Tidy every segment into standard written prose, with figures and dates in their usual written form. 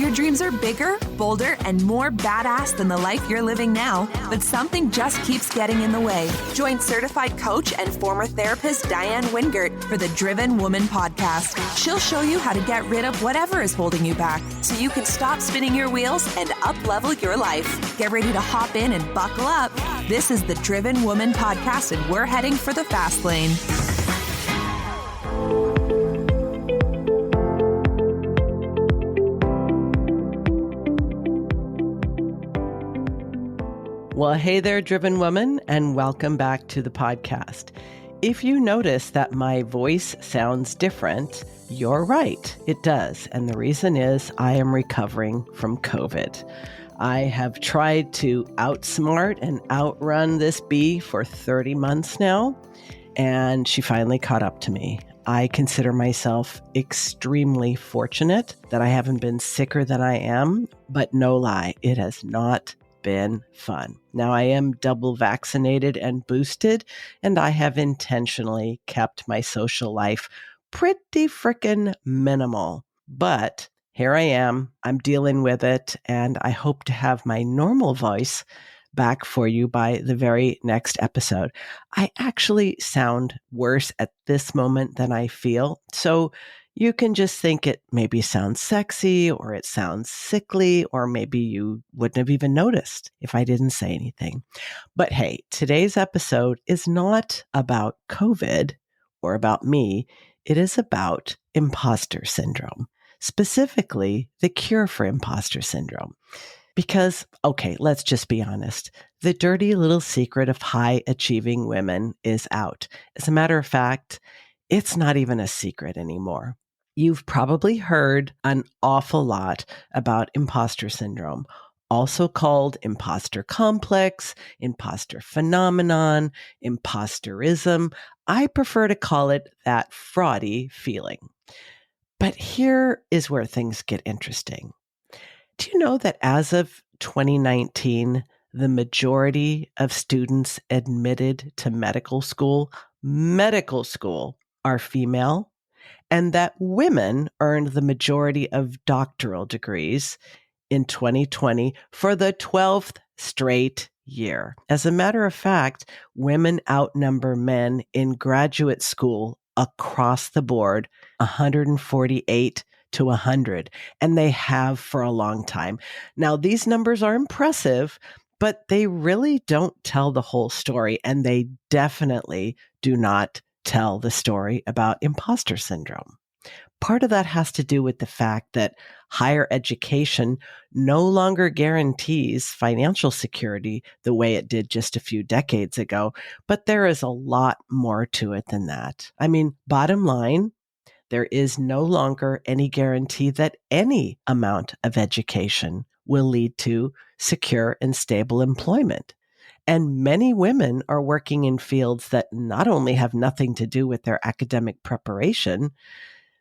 Your dreams are bigger, bolder, and more badass than the life you're living now, but something just keeps getting in the way. Join certified coach and former therapist Diane Wingert for the Driven Woman podcast. She'll show you how to get rid of whatever is holding you back so you can stop spinning your wheels and up-level your life. Get ready to hop in and buckle up. This is the Driven Woman podcast, and we're heading for the fast lane. Well, hey there, Driven Woman, and welcome back to the podcast. If you notice that my voice sounds different, you're right, it does. And the reason is I am recovering from COVID. I have tried to outsmart and outrun this bee for 30 months now, and she finally caught up to me. I consider myself extremely fortunate that I haven't been sicker than I am, but no lie, it has not been fun. Now, I am double vaccinated and boosted, and I have intentionally kept my social life pretty frickin' minimal. But here I am, I'm dealing with it, and I hope to have my normal voice back for you by the very next episode. I actually sound worse at this moment than I feel, so you can just think it maybe sounds sexy, or it sounds sickly, or maybe you wouldn't have even noticed if I didn't say anything. But hey, today's episode is not about COVID or about me. It is about imposter syndrome, specifically the cure for imposter syndrome. Because, okay, let's just be honest. The dirty little secret of high-achieving women is out. As a matter of fact, it's not even a secret anymore. You've probably heard an awful lot about imposter syndrome, also called imposter complex, imposter phenomenon, imposterism. I prefer to call it that fraudy feeling. But here is where things get interesting. Do you know that as of 2019, the majority of students admitted to medical school are female, and that women earned the majority of doctoral degrees in 2020 for the 12th straight year? As a matter of fact, women outnumber men in graduate school across the board, 148 to 100, and they have for a long time. Now, these numbers are impressive, but they really don't tell the whole story, and they definitely do not tell the story about imposter syndrome. Part of that has to do with the fact that higher education no longer guarantees financial security the way it did just a few decades ago, but there is a lot more to it than that. I mean, bottom line, there is no longer any guarantee that any amount of education will lead to secure and stable employment. And many women are working in fields that not only have nothing to do with their academic preparation,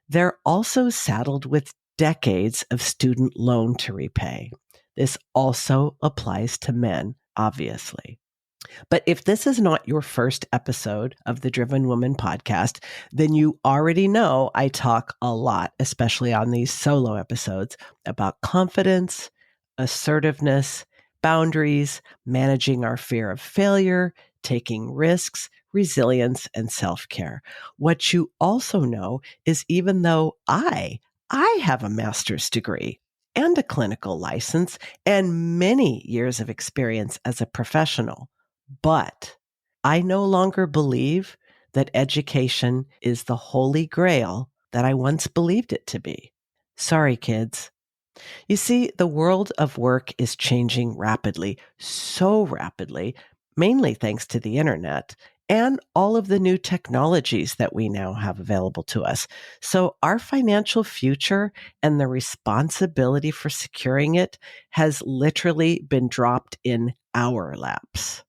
they're also saddled with decades of student loan to repay. This also applies to men, obviously. But if this is not your first episode of the Driven Woman podcast, then you already know I talk a lot, especially on these solo episodes, about confidence, assertiveness, boundaries, managing our fear of failure, taking risks, resilience, and self-care. What you also know is even though I have a master's degree and a clinical license and many years of experience as a professional, but I no longer believe that education is the holy grail that I once believed it to be. Sorry, kids. You see, the world of work is changing rapidly, so rapidly, mainly thanks to the internet and all of the new technologies that we now have available to us. So our financial future and the responsibility for securing it has literally been dropped in our laps.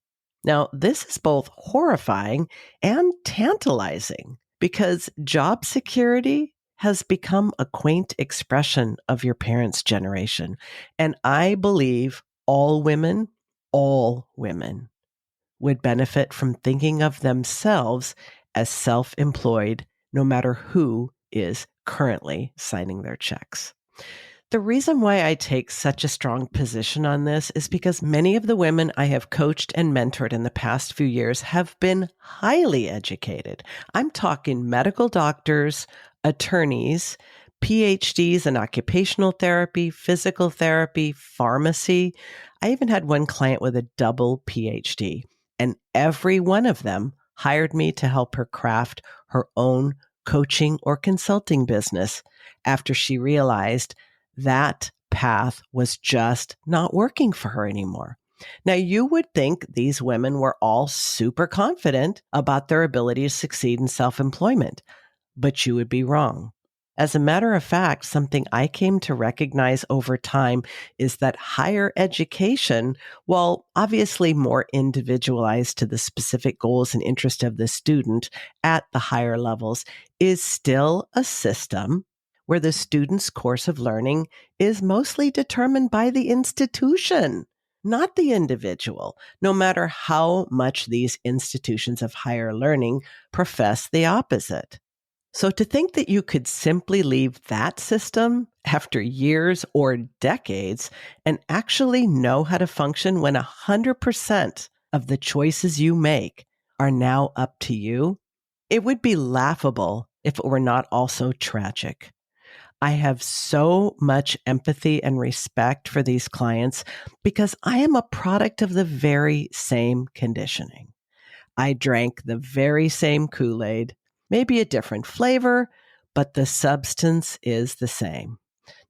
Now, this is both horrifying and tantalizing because job security has become a quaint expression of your parents' generation. And I believe all women would benefit from thinking of themselves as self-employed, no matter who is currently signing their checks. The reason why I take such a strong position on this is because many of the women I have coached and mentored in the past few years have been highly educated. I'm talking medical doctors, attorneys, PhDs in occupational therapy, physical therapy, pharmacy. I even had one client with a double PhD, and every one of them hired me to help her craft her own coaching or consulting business after she realized that path was just not working for her anymore. Now, you would think these women were all super confident about their ability to succeed in self-employment, but you would be wrong. As a matter of fact, something I came to recognize over time is that higher education, while obviously more individualized to the specific goals and interest of the student at the higher levels, is still a system where the student's course of learning is mostly determined by the institution, not the individual, no matter how much these institutions of higher learning profess the opposite. So to think that you could simply leave that system after years or decades and actually know how to function when 100% of the choices you make are now up to you, it would be laughable if it were not also tragic. I have so much empathy and respect for these clients because I am a product of the very same conditioning. I drank the very same Kool-Aid, maybe a different flavor, but the substance is the same.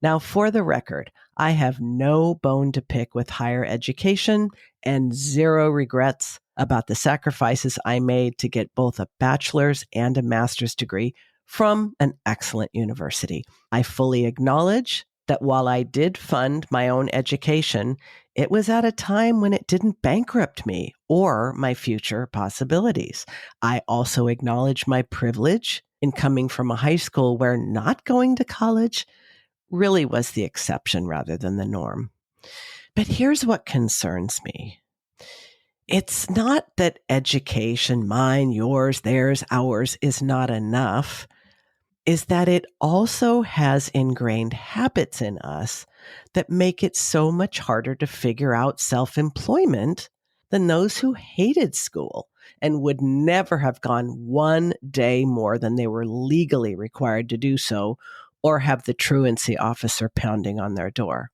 Now, for the record, I have no bone to pick with higher education and zero regrets about the sacrifices I made to get both a bachelor's and a master's degree from an excellent university. I fully acknowledge that while I did fund my own education, it was at a time when it didn't bankrupt me or my future possibilities. I also acknowledge my privilege in coming from a high school where not going to college really was the exception rather than the norm. But here's what concerns me. It's not that education, mine, yours, theirs, ours, is not enough, is that it also has ingrained habits in us that make it so much harder to figure out self-employment than those who hated school and would never have gone one day more than they were legally required to do so or have the truancy officer pounding on their door.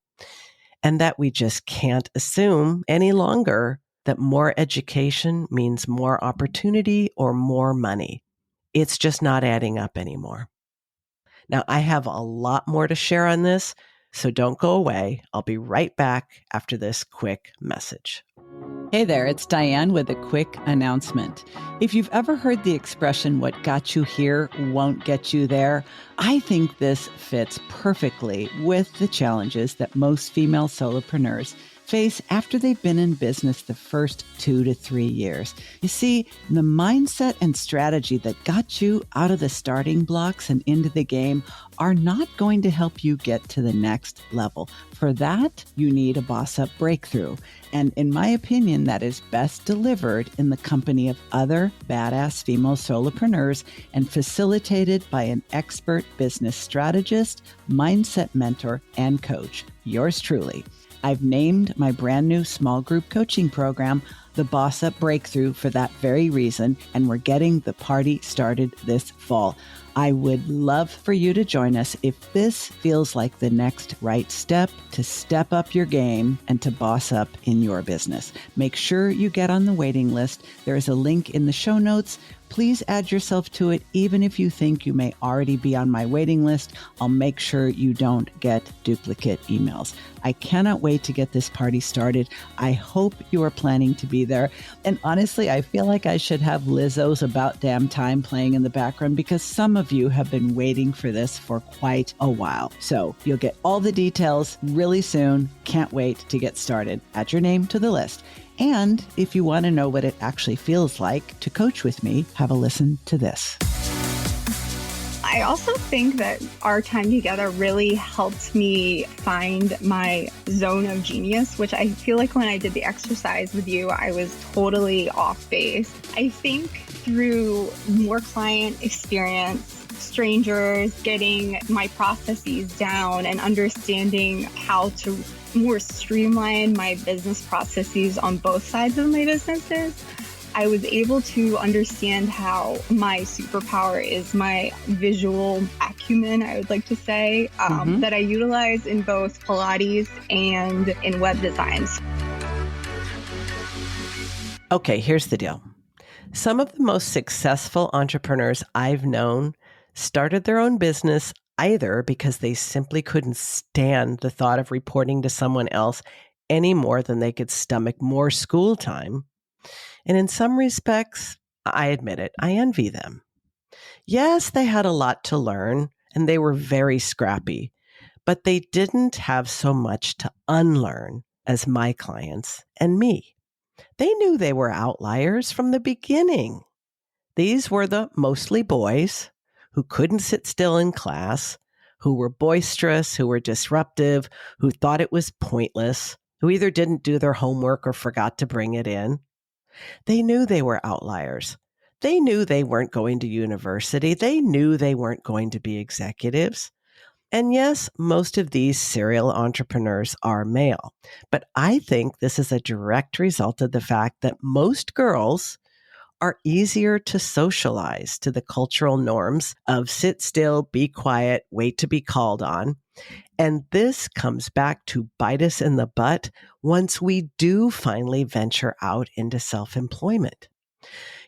And that we just can't assume any longer that more education means more opportunity or more money. It's just not adding up anymore. Now, I have a lot more to share on this, so don't go away. I'll be right back after this quick message. Hey there, it's Diane with a quick announcement. If you've ever heard the expression, what got you here won't get you there, I think this fits perfectly with the challenges that most female solopreneurs face after they've been in business the first 2 to 3 years. You see, the mindset and strategy that got you out of the starting blocks and into the game are not going to help you get to the next level. For that, you need a boss-up breakthrough. And in my opinion, that is best delivered in the company of other badass female solopreneurs and facilitated by an expert business strategist, mindset mentor, and coach. Yours truly. I've named my brand new small group coaching program the Boss Up Breakthrough for that very reason, and we're getting the party started this fall. I would love for you to join us if this feels like the next right step to step up your game and to boss up in your business. Make sure you get on the waiting list. There is a link in the show notes. Please add yourself to it, even if you think you may already be on my waiting list. I'll make sure you don't get duplicate emails. I cannot wait to get this party started. I hope you are planning to be there. And honestly, I feel like I should have Lizzo's About Damn Time playing in the background because some of you have been waiting for this for quite a while. So you'll get all the details really soon. Can't wait to get started. Add your name to the list. And if you want to know what it actually feels like to coach with me, have a listen to this. I also think that our time together really helped me find my zone of genius, which I feel like when I did the exercise with you, I was totally off base. I think through more client experience, strangers, getting my processes down and understanding how to more streamline my business processes on both sides of my businesses, I was able to understand how my superpower is my visual acumen, I would like to say, that I utilize in both Pilates and in web designs. Okay, here's the deal. Some of the most successful entrepreneurs I've known started their own business either because they simply couldn't stand the thought of reporting to someone else any more than they could stomach more school time. And in some respects, I admit it, I envy them. Yes, they had a lot to learn and they were very scrappy, but they didn't have so much to unlearn as my clients and me. They knew they were outliers from the beginning. These were the mostly boys who couldn't sit still in class, who were boisterous, who were disruptive, who thought it was pointless, who either didn't do their homework or forgot to bring it in. They knew they were outliers. They knew they weren't going to university. They knew they weren't going to be executives. And yes, most of these serial entrepreneurs are male. But I think this is a direct result of the fact that most girls are easier to socialize to the cultural norms of sit still, be quiet, wait to be called on. And this comes back to bite us in the butt once we do finally venture out into self-employment.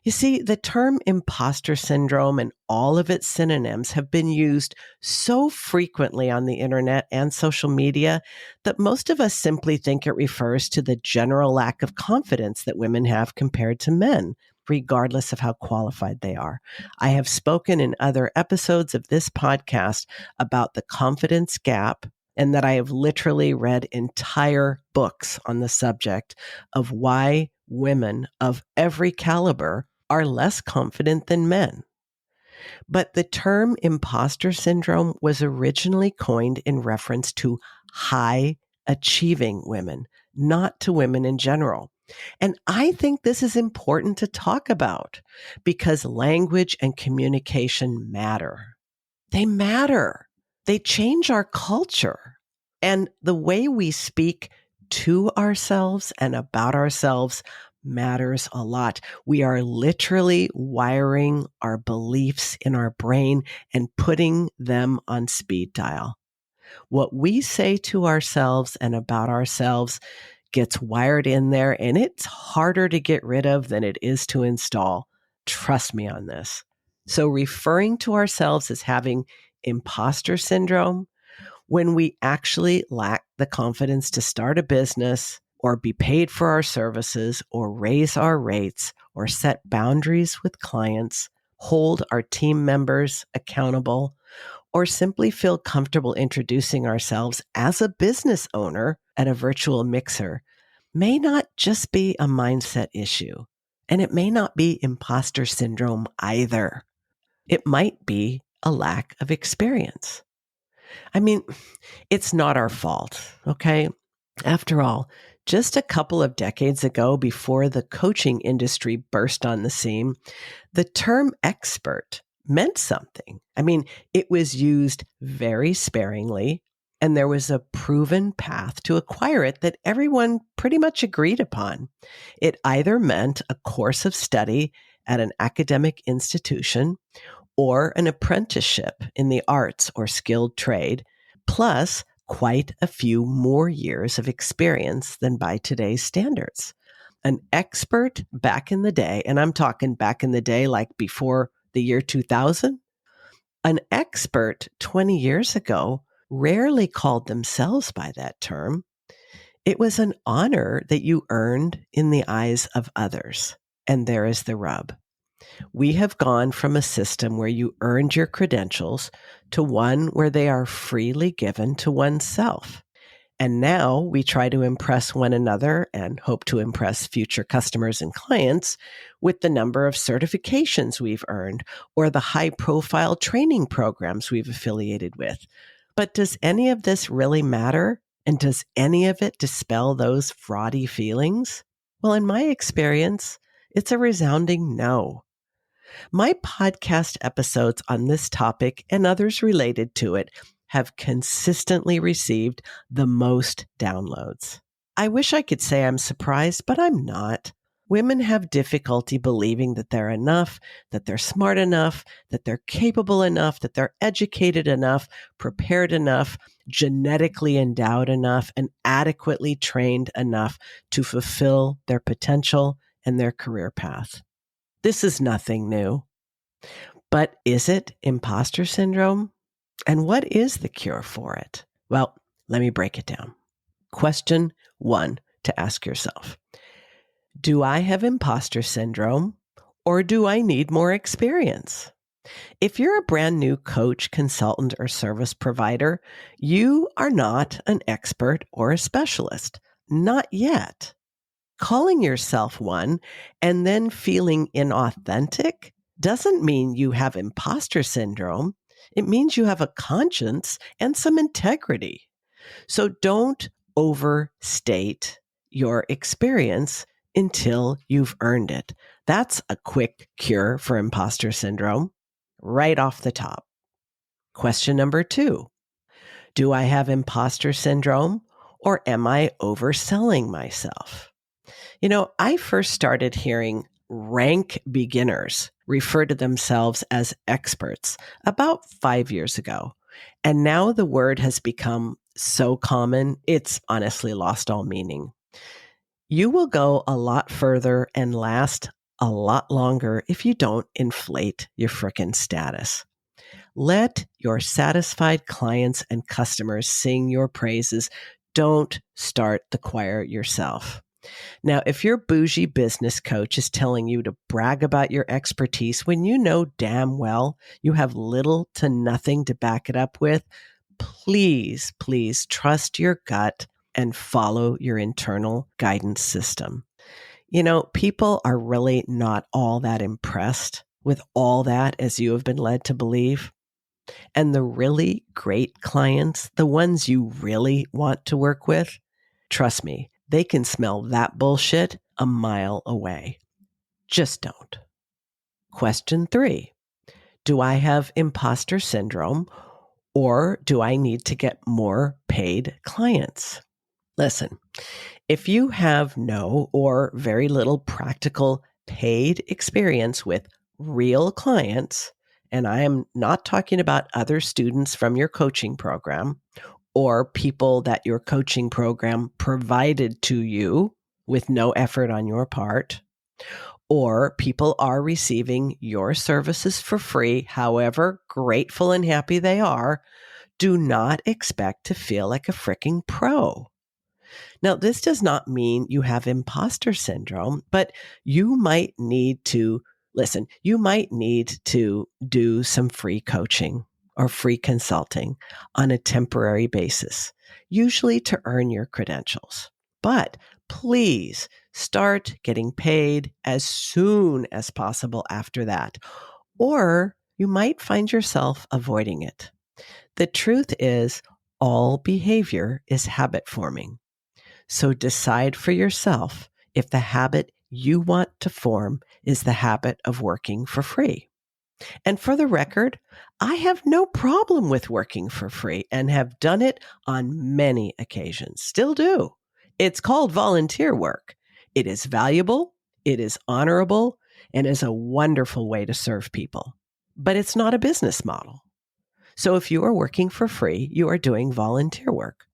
You see, the term imposter syndrome and all of its synonyms have been used so frequently on the internet and social media that most of us simply think it refers to the general lack of confidence that women have compared to men, regardless of how qualified they are. I have spoken in other episodes of this podcast about the confidence gap, and that I have literally read entire books on the subject of why women of every caliber are less confident than men. But the term imposter syndrome was originally coined in reference to high achieving women, not to women in general. And I think this is important to talk about because language and communication matter. They matter. They change our culture. And the way we speak to ourselves and about ourselves matters a lot. We are literally wiring our beliefs in our brain and putting them on speed dial. What we say to ourselves and about ourselves gets wired in there, and it's harder to get rid of than it is to install. Trust me on this. So referring to ourselves as having imposter syndrome when we actually lack the confidence to start a business or be paid for our services or raise our rates or set boundaries with clients, hold our team members accountable, or simply feel comfortable introducing ourselves as a business owner at a virtual mixer may not just be a mindset issue. And it may not be imposter syndrome either. It might be a lack of experience. I mean, it's not our fault, okay? After all, just a couple of decades ago, before the coaching industry burst on the scene, the term expert meant something. I mean, it was used very sparingly, and there was a proven path to acquire it that everyone pretty much agreed upon. It either meant a course of study at an academic institution or an apprenticeship in the arts or skilled trade, plus quite a few more years of experience than by today's standards. An expert back in the day, and I'm talking back in the day like before the year 2000, an expert 20 years ago rarely called themselves by that term. It was an honor that you earned in the eyes of others. And there is the rub. We have gone from a system where you earned your credentials to one where they are freely given to oneself. And now we try to impress one another and hope to impress future customers and clients with the number of certifications we've earned or the high-profile training programs we've affiliated with. But does any of this really matter? And does any of it dispel those fraudy feelings? Well, in my experience, it's a resounding no. My podcast episodes on this topic and others related to it have consistently received the most downloads. I wish I could say I'm surprised, but I'm not. Women have difficulty believing that they're enough, that they're smart enough, that they're capable enough, that they're educated enough, prepared enough, genetically endowed enough, and adequately trained enough to fulfill their potential and their career path. This is nothing new. But is it imposter syndrome? And what is the cure for it? Well, let me break it down. Question 1 to ask yourself. Do I have imposter syndrome, or do I need more experience? If you're a brand new coach, consultant, or service provider, you are not an expert or a specialist. Not yet. Calling yourself one and then feeling inauthentic doesn't mean you have imposter syndrome. It means you have a conscience and some integrity. So don't overstate your experience until you've earned it. That's a quick cure for imposter syndrome right off the top. Question number 2. Do I have imposter syndrome, or am I overselling myself? You know, I first started hearing rank beginners refer to themselves as experts about 5 years ago. And now the word has become so common, it's honestly lost all meaning. You will go a lot further and last a lot longer if you don't inflate your frickin' status. Let your satisfied clients and customers sing your praises. Don't start the choir yourself. Now, if your bougie business coach is telling you to brag about your expertise when you know damn well you have little to nothing to back it up with, please, please trust your gut and follow your internal guidance system. You know, people are really not all that impressed with all that as you have been led to believe. And the really great clients, the ones you really want to work with, trust me, they can smell that bullshit a mile away. Just don't. Question 3. Do I have imposter syndrome, or do I need to get more paid clients? Listen, if you have no or very little practical paid experience with real clients, and I am not talking about other students from your coaching program or people that your coaching program provided to you with no effort on your part, or people are receiving your services for free, however grateful and happy they are, do not expect to feel like a freaking pro. Now, this does not mean you have imposter syndrome, but you might need to do some free coaching or free consulting on a temporary basis, usually to earn your credentials. But please start getting paid as soon as possible after that, or you might find yourself avoiding it. The truth is, all behavior is habit forming. So decide for yourself if the habit you want to form is the habit of working for free. And for the record, I have no problem with working for free and have done it on many occasions. Still do. It's called volunteer work. It is valuable, it is honorable, and is a wonderful way to serve people. But it's not a business model. So if you are working for free, you are doing volunteer work.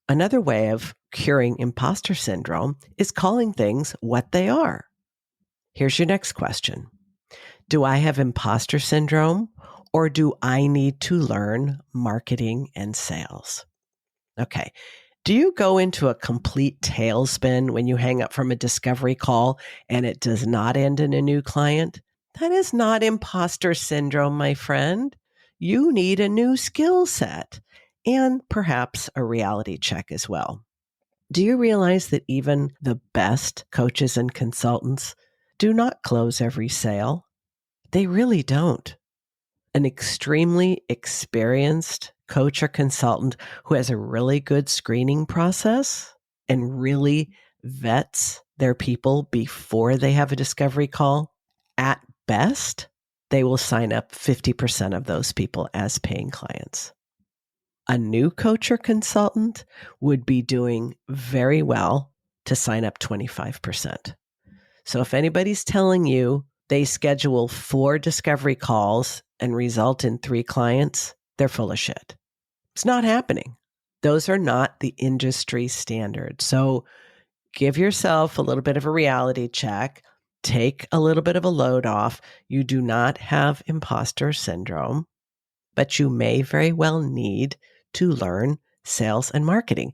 Another way of curing imposter syndrome is calling things what they are. Here's your next question. Do I have imposter syndrome, or do I need to learn marketing and sales? Okay. Do you go into a complete tailspin when you hang up from a discovery call and it does not end in a new client? That is not imposter syndrome, my friend. You need a new skill set and perhaps a reality check as well. Do you realize that even the best coaches and consultants do not close every sale? They really don't. An extremely experienced coach or consultant who has a really good screening process and really vets their people before they have a discovery call, at best, they will sign up 50% of those people as paying clients. A new coach or consultant would be doing very well to sign up 25%. So if anybody's telling you they schedule 4 discovery calls and result in 3 clients, they're full of shit. It's not happening. Those are not the industry standards. So give yourself a little bit of a reality check. Take a little bit of a load off. You do not have imposter syndrome, but you may very well need to learn sales and marketing.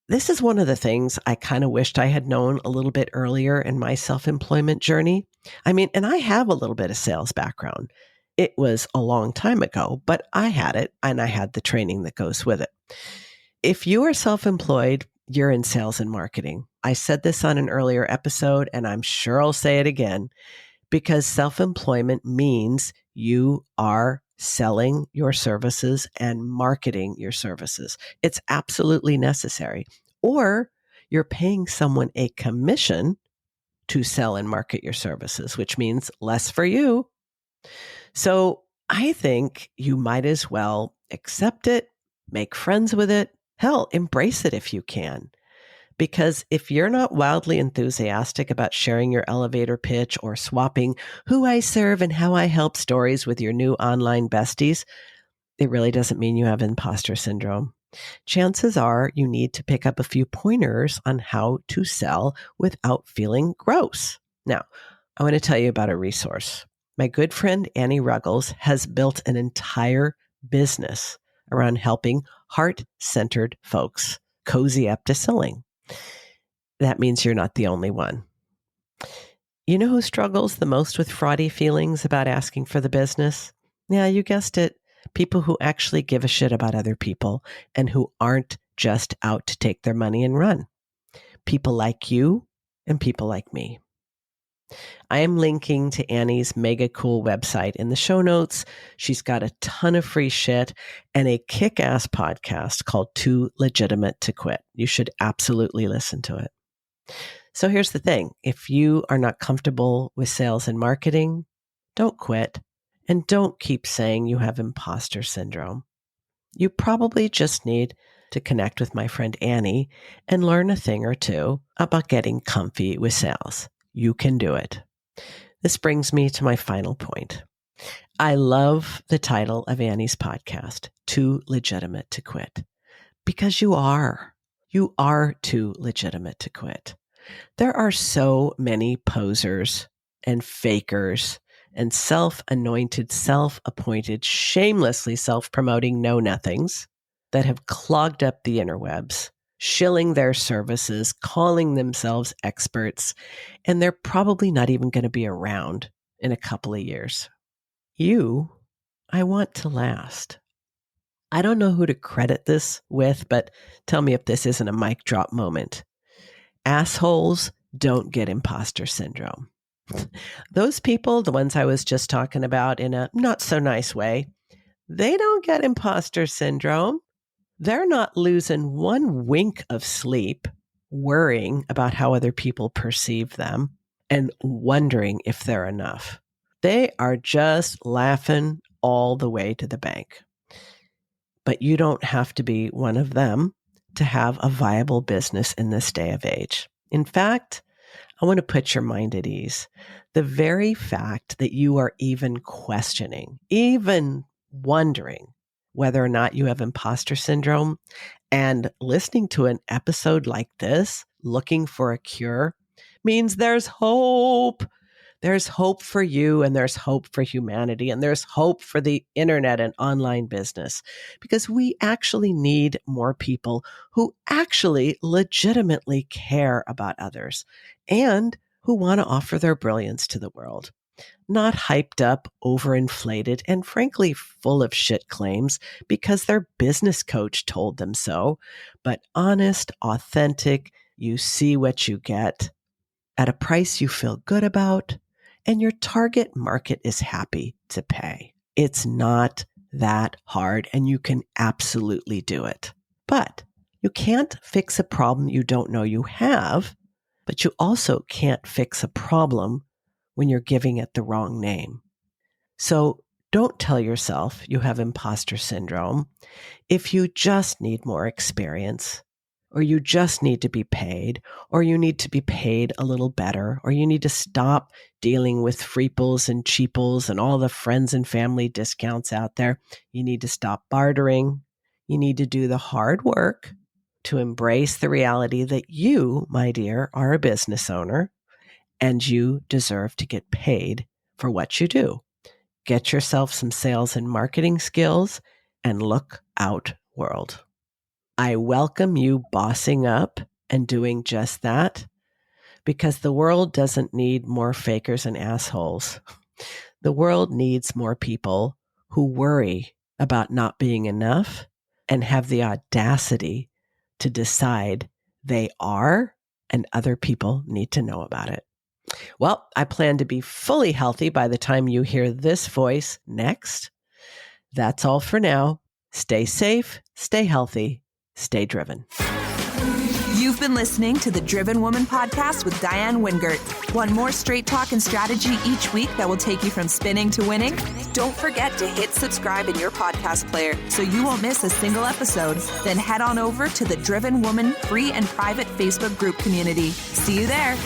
This is one of the things I kind of wished I had known a little bit earlier in my self-employment journey. I mean, and I have a little bit of sales background. It was a long time ago, but I had it and I had the training that goes with it. If you are self-employed, you're in sales and marketing. I said this on an earlier episode, and I'm sure I'll say it again, because self-employment means you are selling your services and marketing your services. It's absolutely necessary. Or you're paying someone a commission to sell and market your services, which means less for you. So I think you might as well accept it, make friends with it, hell, embrace it if you can. Because if you're not wildly enthusiastic about sharing your elevator pitch or swapping who I serve and how I help stories with your new online besties, it really doesn't mean you have imposter syndrome. Chances are you need to pick up a few pointers on how to sell without feeling gross. Now, I want to tell you about a resource. My good friend Annie Ruggles has built an entire business around helping heart-centered folks cozy up to selling. That means you're not the only one. You know who struggles the most with fraudy feelings about asking for the business? Yeah, you guessed it. People who actually give a shit about other people and who aren't just out to take their money and run. People like you and people like me. I am linking to Annie's mega cool website in the show notes. She's got a ton of free shit and a kick-ass podcast called Too Legitimate to Quit. You should absolutely listen to it. So here's the thing. If you are not comfortable with sales and marketing, don't quit and don't keep saying you have imposter syndrome. You probably just need to connect with my friend Annie and learn a thing or two about getting comfy with sales. You can do it. This brings me to my final point. I love the title of Annie's podcast, Too Legitimate to Quit, because you are. You are too legitimate to quit. There are so many posers and fakers and self-anointed, self-appointed, shamelessly self-promoting know-nothings that have clogged up the interwebs, shilling their services, calling themselves experts, and they're probably not even going to be around in a couple of years. You, I want to last. I don't know who to credit this with, but tell me if this isn't a mic drop moment. Assholes don't get imposter syndrome. Those people, the ones I was just talking about in a not so nice way, they don't get imposter syndrome. They're not losing one wink of sleep worrying about how other people perceive them and wondering if they're enough. They are just laughing all the way to the bank. But you don't have to be one of them to have a viable business in this day of age. In fact, I want to put your mind at ease. The very fact that you are even questioning, even wondering whether or not you have imposter syndrome and listening to an episode like this, looking for a cure, means there's hope. There's hope for you and there's hope for humanity and there's hope for the internet and online business because we actually need more people who actually legitimately care about others and who want to offer their brilliance to the world. Not hyped up, overinflated, and frankly full of shit claims because their business coach told them so, but honest, authentic, you see what you get at a price you feel good about, and your target market is happy to pay. It's not that hard, and you can absolutely do it. But you can't fix a problem you don't know you have, but you also can't fix a problem when you're giving it the wrong name. So don't tell yourself you have imposter syndrome if you just need more experience, or you just need to be paid, or you need to be paid a little better, or you need to stop dealing with freeples and cheaples and all the friends and family discounts out there. You need to stop bartering. You need to do the hard work to embrace the reality that you, my dear, are a business owner and you deserve to get paid for what you do. Get yourself some sales and marketing skills and look out, world. I welcome you bossing up and doing just that, because the world doesn't need more fakers and assholes. The world needs more people who worry about not being enough and have the audacity to decide they are, and other people need to know about it. Well, I plan to be fully healthy by the time you hear this voice next. That's all for now. Stay safe, stay healthy, stay driven. You've been listening to the Driven Woman podcast with Diane Wingert. Want more straight talk and strategy each week that will take you from spinning to winning? Don't forget to hit subscribe in your podcast player so you won't miss a single episode. Then head on over to the Driven Woman free and private Facebook group community. See you there.